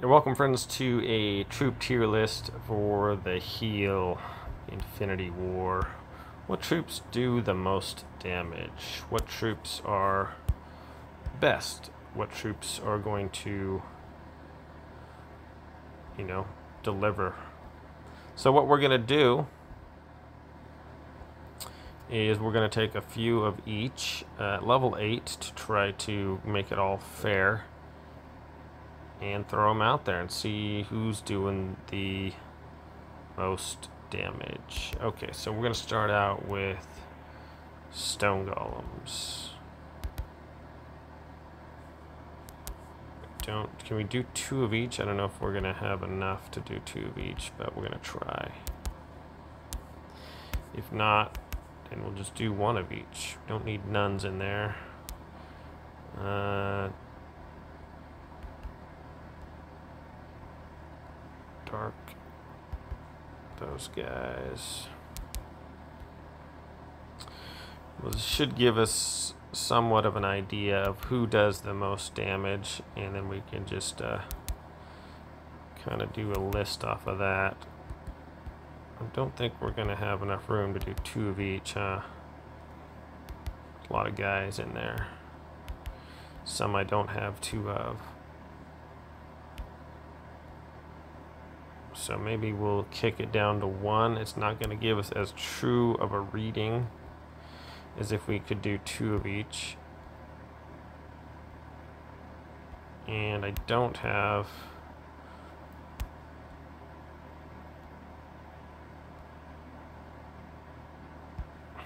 You're welcome, friends, to a troop tier list for the Heal Infinity War. What troops do the most damage? What troops are best? What troops are going to, deliver? So what we're going to do is we're going to take a few of each at level 8 to try to make it all fair. And throw them out there and see who's doing the most damage. Okay, so we're going to start out with stone golems. Can we do 2 of each? I don't know if we're going to have enough to do 2 of each, but we're going to try. If not, then we'll just do 1 of each. Don't need nuns in there. Dark those guys. Well, this should give us somewhat of an idea of who does the most damage, and then we can just kind of do a list off of that. I don't think we're going to have enough room to do 2 of each, huh? A lot of guys in there. Some I don't have 2 of. So maybe we'll kick it down to 1. It's not going to give us as true of a reading as if we could do 2 of each. And I don't have...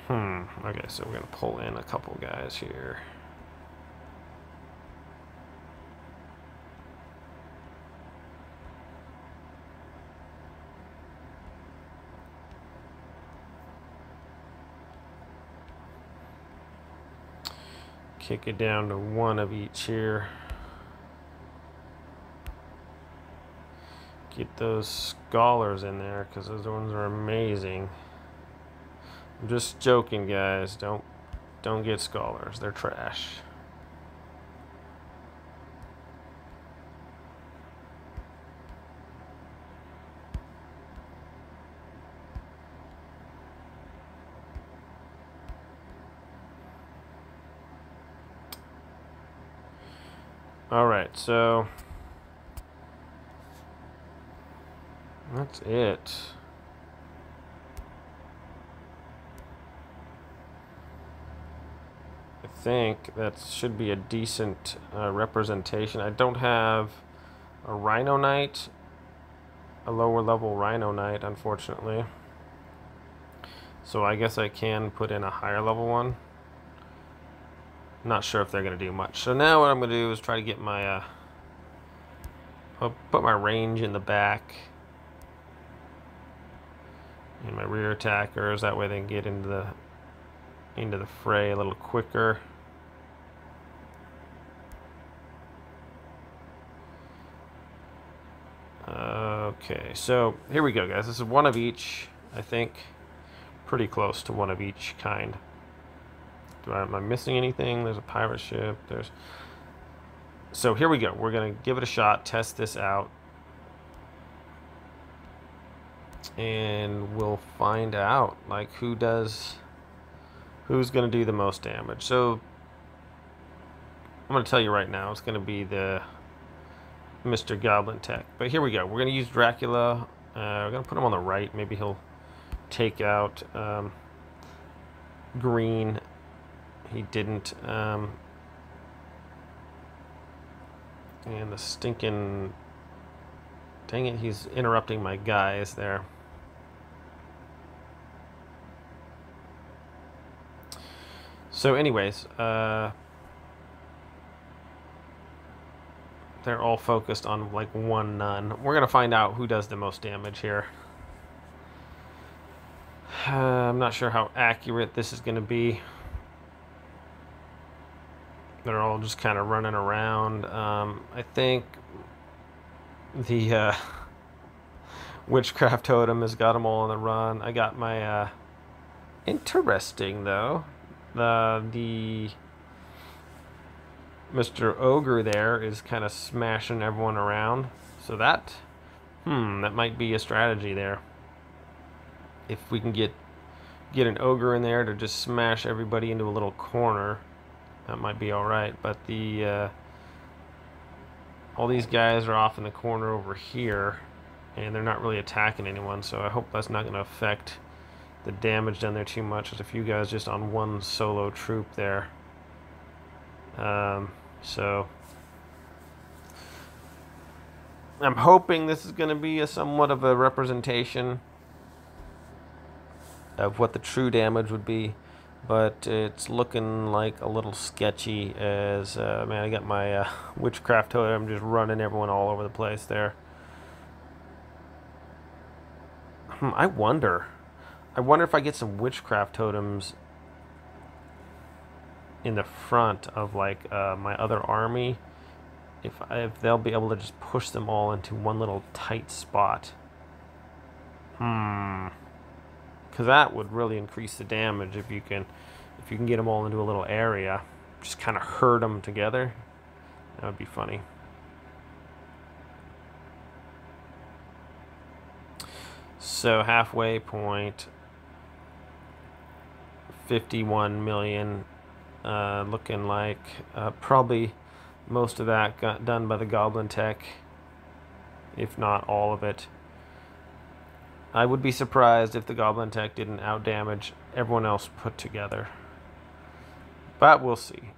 Okay, so we're going to pull in a couple guys here. Kick it down to 1 of each here. Get those scholars in there because those ones are amazing. I'm just joking, guys. Don't get scholars. They're trash. Alright, so that's it. I think that should be a decent representation. I don't have a Rhino Knight, a lower level Rhino Knight, unfortunately. So I guess I can put in a higher level one. Not sure if they're going to do much. So now what I'm going to do is try to get my I'll put my range in the back and my rear attackers, that way they can get into the fray a little quicker. Okay, so here we go, guys. This is 1 of each, I think. Pretty close to 1 of each kind. Am I missing anything? There's a pirate ship. So here we go. We're going to give it a shot, test this out. And we'll find out, like, who's going to do the most damage. So I'm going to tell you right now, it's going to be the Mr. Goblin Tech. But here we go. We're going to use Dracula. We're going to put him on the right. Maybe he'll take out green. He didn't. And the stinking... Dang it, he's interrupting my guys there. So anyways, they're all focused on like 1 nun. We're going to find out who does the most damage here. I'm not sure how accurate this is going to be. They're all just kind of running around. I think the witchcraft totem has got them all on the run. I got my interesting though. The Mr. Ogre there is kind of smashing everyone around. So that might be a strategy there. If we can get an ogre in there to just smash everybody into a little corner, that might be all right. But the all these guys are off in the corner over here, and they're not really attacking anyone. So I hope that's not going to affect the damage done there too much. There's a few guys just on one solo troop there. So I'm hoping this is going to be a somewhat of a representation of what the true damage would be, but it's looking like a little sketchy as, man, I got my witchcraft totem just running everyone all over the place there. I wonder if I get some witchcraft totems in the front of like my other army, if they'll be able to just push them all into one little tight spot. Because that would really increase the damage if you can get them all into a little area, just kind of herd them together. That would be funny. So halfway point, 51 million. Looking like probably most of that got done by the Goblin Tech, if not all of it. I would be surprised if the Goblin Tech didn't outdamage everyone else put together, but we'll see.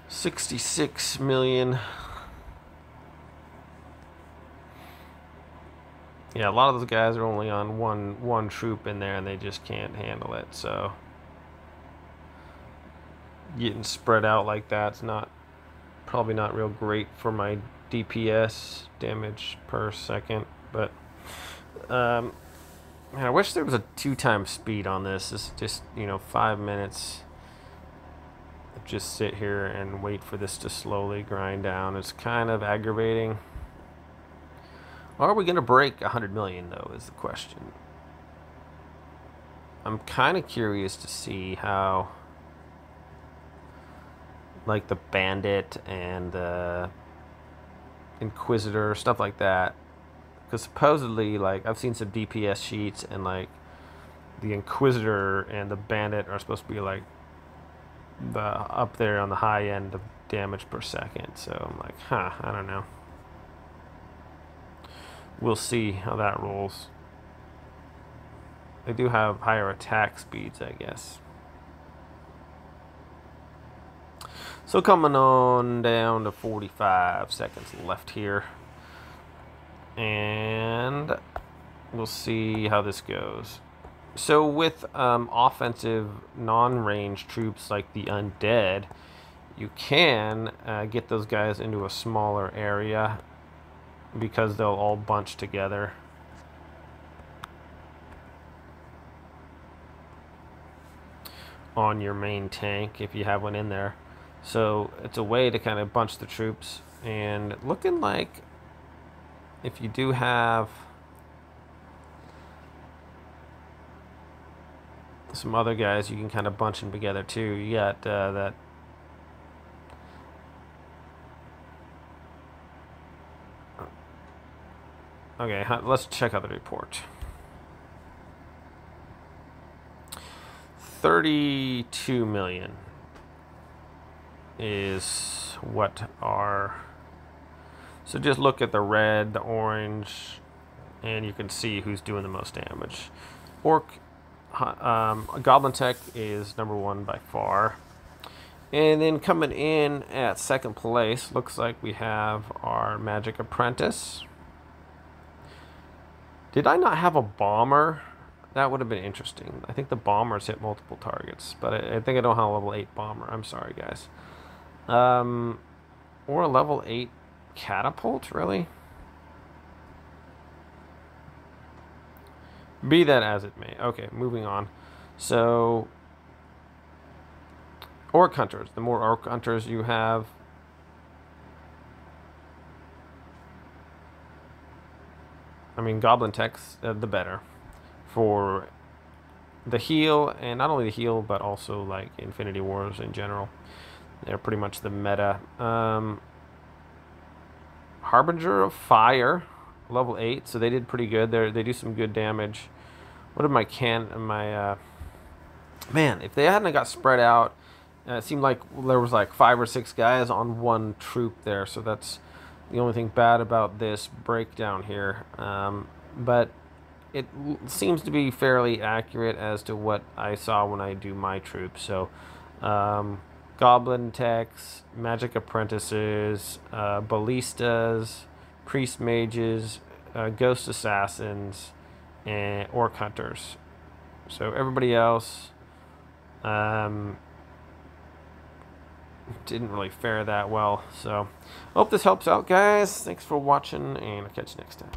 $66 million. Yeah, a lot of those guys are only on one troop in there, and they just can't handle it. So getting spread out like that's probably not real great for my DPS, damage per second. But man, I wish there was a 2x speed on this. It's just 5 minutes. Just sit here and wait for this to slowly grind down. It's kind of aggravating. Are we going to break 100 million, though, is the question. I'm kind of curious to see how, like, the Bandit and the Inquisitor, stuff like that. Because supposedly, like, I've seen some DPS sheets, and, like, the Inquisitor and the Bandit are supposed to be, like, up there on the high end of damage per second. So I'm like, I don't know. We'll see how that rolls. They do have higher attack speeds, I guess. So coming on down to 45 seconds left here, and we'll see how this goes. So with offensive non-range troops like the undead, you can get those guys into a smaller area because they'll all bunch together. On your main tank if you have one in there. So it's a way to kind of bunch the troops, and looking like if you do have some other guys, you can kind of bunch them together too. You got that. Okay, let's check out the report. 32 million is what our. So just look at the red, the orange, and you can see who's doing the most damage. Goblin Tech is #1 by far. And then coming in at second place, looks like we have our Magic Apprentice. Did I not have a bomber? That would have been interesting. I think the bombers hit multiple targets, but I think I don't have a level 8 bomber. I'm sorry, guys. Or a level 8 catapult, really? Be that as it may. Okay, moving on. So Orc hunters. The more orc hunters you have, I mean, goblin techs, the better for the heal, and not only the heal, but also like Infinity Wars in general. They're pretty much the meta. Harbinger of Fire, level 8, so they did pretty good. They do some good damage. What did my man, if they hadn't got spread out, it seemed like there was like 5 or 6 guys on one troop there, so that's the only thing bad about this breakdown here. But it seems to be fairly accurate as to what I saw when I do my troops. So, Goblin techs, Magic Apprentices, Ballistas, Priest Mages, Ghost Assassins, and Orc Hunters. So everybody else didn't really fare that well. So, hope this helps out, guys. Thanks for watching, and I'll catch you next time.